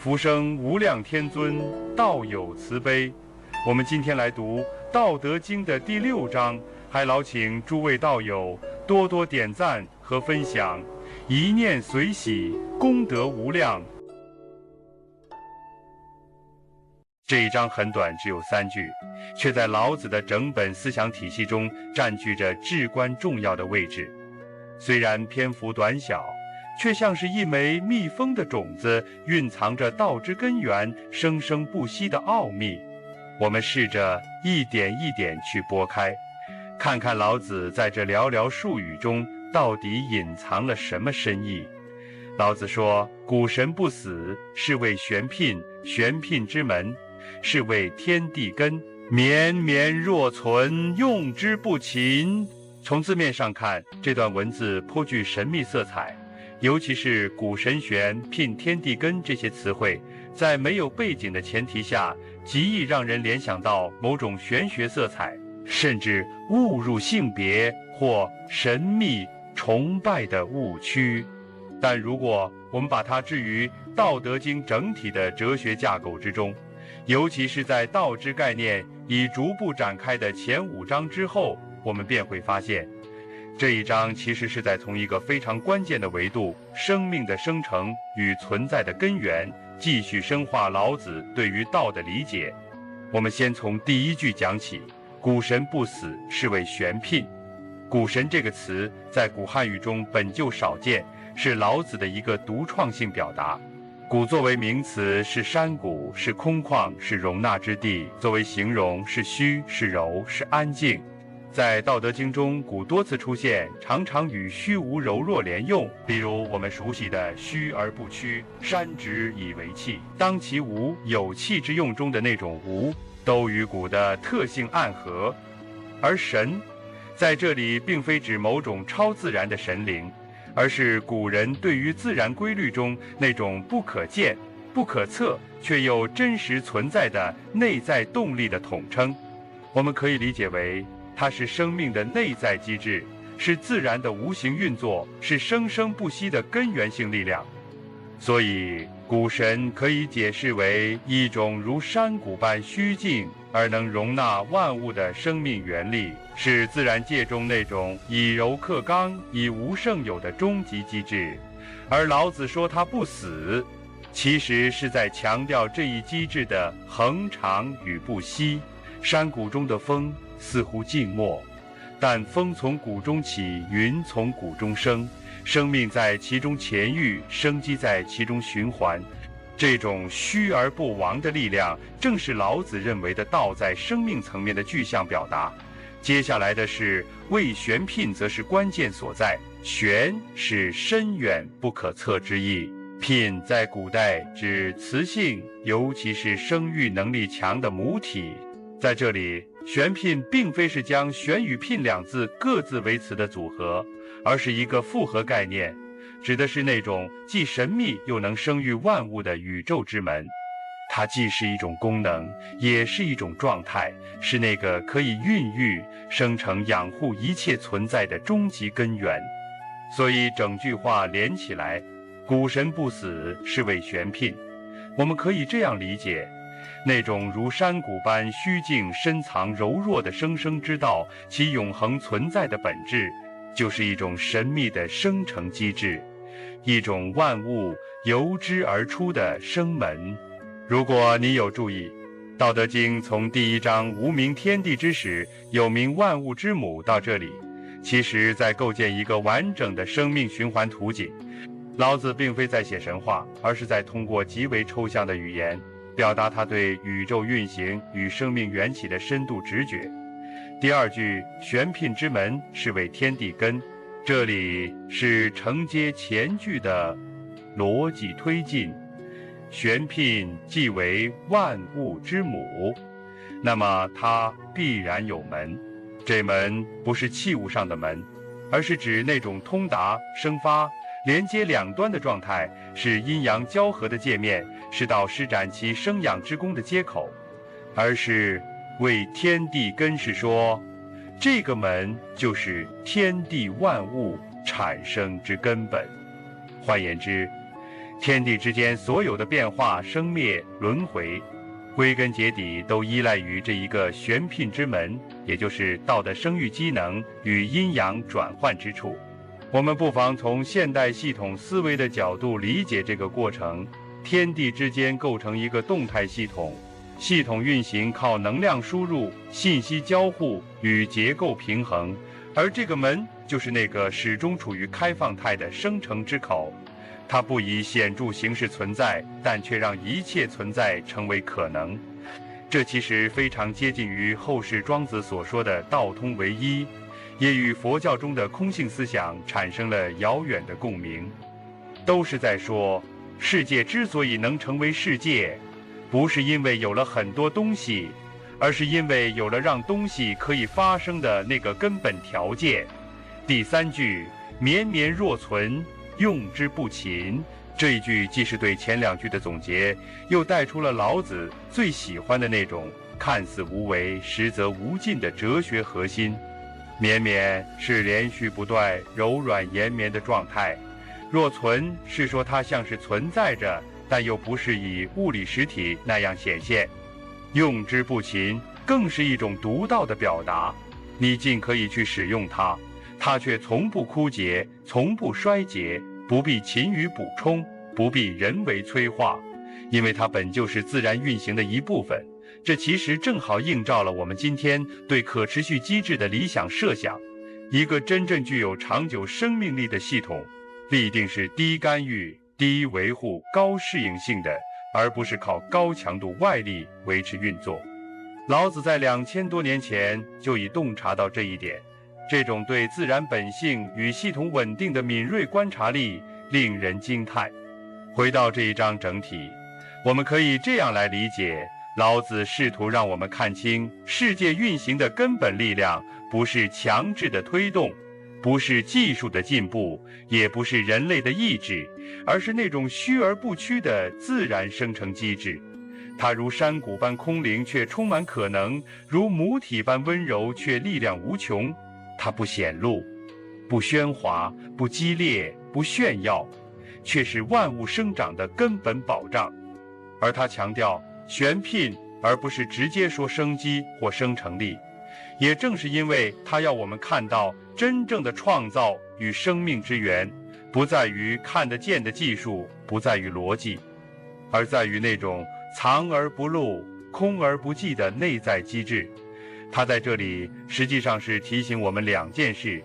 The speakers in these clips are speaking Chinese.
福生无量天尊，道有慈悲。我们今天来读《道德经》的第6章，还劳请诸位道友多多点赞和分享，一念随喜，功德无量。这一章很短，只有3句，却在老子的整本思想体系中占据着至关重要的位置。虽然篇幅短小，却像是一枚密封的种子，蕴藏着道之根源生生不息的奥秘。我们试着一点一点去拨开，看看老子在这寥寥数语中到底隐藏了什么深意。老子说：古神不死，是谓玄牝，玄牝之门，是谓天地根，绵绵若存，用之不勤。从字面上看，这段文字颇具神秘色彩，尤其是古神玄、牝天地根这些词汇，在没有背景的前提下，极易让人联想到某种玄学色彩，甚至误入性别或神秘崇拜的误区。但如果我们把它置于《道德经》整体的哲学架构之中，尤其是在道之概念已逐步展开的前5章之后，我们便会发现，这一章其实是在从一个非常关键的维度——生命的生成与存在的根源，继续深化老子对于道的理解。我们先从第1句讲起：古神不死，是谓玄牝。古神这个词在古汉语中本就少见，是老子的一个独创性表达。古作为名词是山谷，是空旷，是容纳之地；作为形容是虚，是柔，是安静。在《道德经》中，古多次出现，常常与虚无柔弱连用，比如我们熟悉的虚而不屈，山直以为器，当其无，有气之用中的那种无，都与古的特性暗合。而神在这里并非指某种超自然的神灵，而是古人对于自然规律中那种不可见、不可测却又真实存在的内在动力的统称。我们可以理解为，它是生命的内在机制，是自然的无形运作，是生生不息的根源性力量。所以古神可以解释为一种如山谷般虚静而能容纳万物的生命原力，是自然界中那种以柔克刚、以无胜有的终极机制。而老子说它不死，其实是在强调这一机制的恒长与不息。山谷中的风似乎静默，但风从谷中起，云从谷中生，生命在其中潜育，生机在其中循环。这种虚而不亡的力量，正是老子认为的道在生命层面的具象表达。接下来的是谓玄牝，则是关键所在。玄是深远不可测之意，牝在古代指雌性，尤其是生育能力强的母体。在这里，玄牝并非是将玄与牝2字各自为词的组合，而是一个复合概念，指的是那种既神秘又能生育万物的宇宙之门。它既是一种功能，也是一种状态，是那个可以孕育、生成、养护一切存在的终极根源。所以整句话连起来，古神不死，是谓玄牝。我们可以这样理解，那种如山谷般虚静深藏柔弱的生生之道，其永恒存在的本质，就是一种神秘的生成机制，一种万物由之而出的生门。如果你有注意，《道德经》从第1章无名天地之始，有名万物之母到这里，其实在构建一个完整的生命循环图景。老子并非在写神话，而是在通过极为抽象的语言表达他对宇宙运行与生命缘起的深度直觉。第2句玄牝之门，是谓天地根，这里是承接前句的逻辑推进。玄牝即为万物之母，那么它必然有门。这门不是器物上的门，而是指那种通达、生发、连接两端的状态，是阴阳交合的界面，是到施展其生养之功的接口。而是为天地根，是说这个门就是天地万物产生之根本。换言之，天地之间所有的变化、生灭、轮回，归根结底都依赖于这一个玄牝之门，也就是道的生育机能与阴阳转换之处。我们不妨从现代系统思维的角度理解这个过程。天地之间构成一个动态系统，系统运行靠能量输入、信息交互与结构平衡，而这个门就是那个始终处于开放态的生成之口。它不以显著形式存在，但却让一切存在成为可能。这其实非常接近于后世庄子所说的道通为一，也与佛教中的空性思想产生了遥远的共鸣。都是在说，世界之所以能成为世界，不是因为有了很多东西，而是因为有了让东西可以发生的那个根本条件。第三句绵绵若存，用之不勤，这一句既是对前两句的总结，又带出了老子最喜欢的那种看似无为实则无尽的哲学核心。绵绵是连续不断、柔软延绵的状态，若存是说它像是存在着，但又不是以物理实体那样显现。用之不勤更是一种独到的表达，你尽可以去使用它，它却从不枯竭，从不衰竭，不必勤于补充，不必人为催化，因为它本就是自然运行的一部分。这其实正好映照了我们今天对可持续机制的理想设想。一个真正具有长久生命力的系统，必定是低干预、低维护、高适应性的，而不是靠高强度外力维持运作。老子在2000多年前就已洞察到这一点，这种对自然本性与系统稳定的敏锐观察力令人惊叹。回到这一章整体，我们可以这样来理解，老子试图让我们看清世界运行的根本力量，不是强制的推动，不是技术的进步，也不是人类的意志，而是那种虚而不屈的自然生成机制。它如山谷般空灵，却充满可能；如母体般温柔，却力量无穷。它不显露，不喧哗，不激烈，不炫耀，却是万物生长的根本保障。而它强调玄牝，而不是直接说生机或生成力。也正是因为它要我们看到真正的创造与生命之源，不在于看得见的技术，不在于逻辑，而在于那种藏而不露、空而不寂的内在机制。它在这里实际上是提醒我们两件事：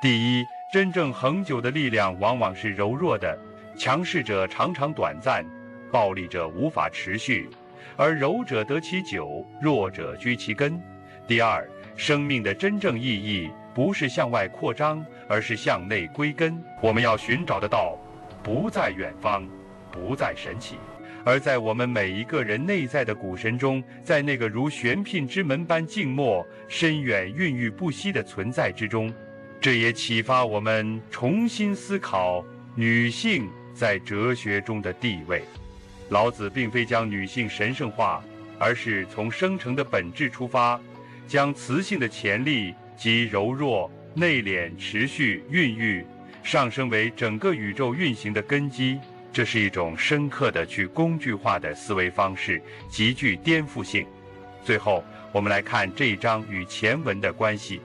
第一，真正恒久的力量往往是柔弱的，强势者常常短暂，暴力者无法持续，而柔者得其久，弱者居其根。第二，生命的真正意义不是向外扩张，而是向内归根。我们要寻找的道，不在远方，不在神奇，而在我们每一个人内在的股神中，在那个如玄牝之门般静默、深远、孕育不息的存在之中。这也启发我们重新思考女性在哲学中的地位。老子并非将女性神圣化，而是从生成的本质出发，将雌性的潜力及柔弱、内敛、持续、孕育上升为整个宇宙运行的根基。这是一种深刻的去工具化的思维方式，极具颠覆性。最后，我们来看这一章与前文的关系。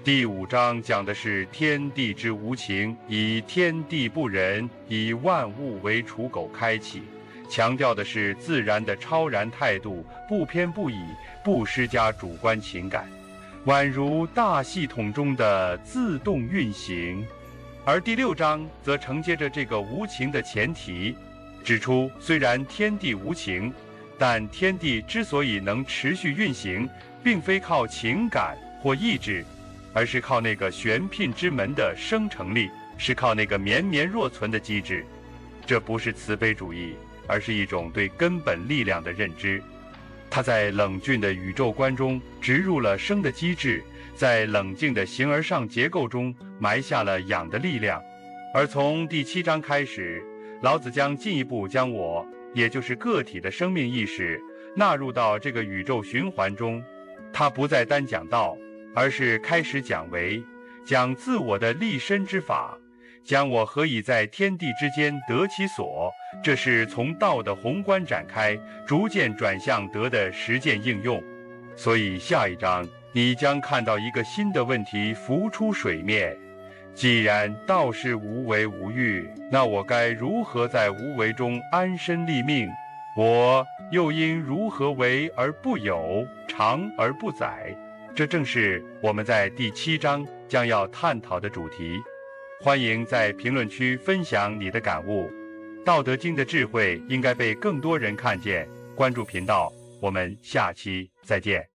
第5章讲的是天地之无情，以天地不仁，以万物为刍狗开启，强调的是自然的超然态度，不偏不倚，不施加主观情感，宛如大系统中的自动运行。而第6章则承接着这个无情的前提，指出虽然天地无情，但天地之所以能持续运行，并非靠情感或意志，而是靠那个玄牝之门的生成力，是靠那个绵绵若存的机制。这不是慈悲主义，而是一种对根本力量的认知。它在冷峻的宇宙观中植入了生的机制，在冷静的形而上结构中埋下了养的力量。而从第7章开始，老子将进一步将我，也就是个体的生命意识纳入到这个宇宙循环中。他不再单讲道，而是开始讲为，讲自我的立身之法，将我何以在天地之间得其所，这是从道的宏观展开，逐渐转向德的实践应用。所以下一章你将看到一个新的问题浮出水面。既然道是无为无欲，那我该如何在无为中安身立命？我又应如何为而不有，长而不宰？这正是我们在第7章将要探讨的主题。欢迎在评论区分享你的感悟。道德经的智慧应该被更多人看见。关注频道，我们下期再见。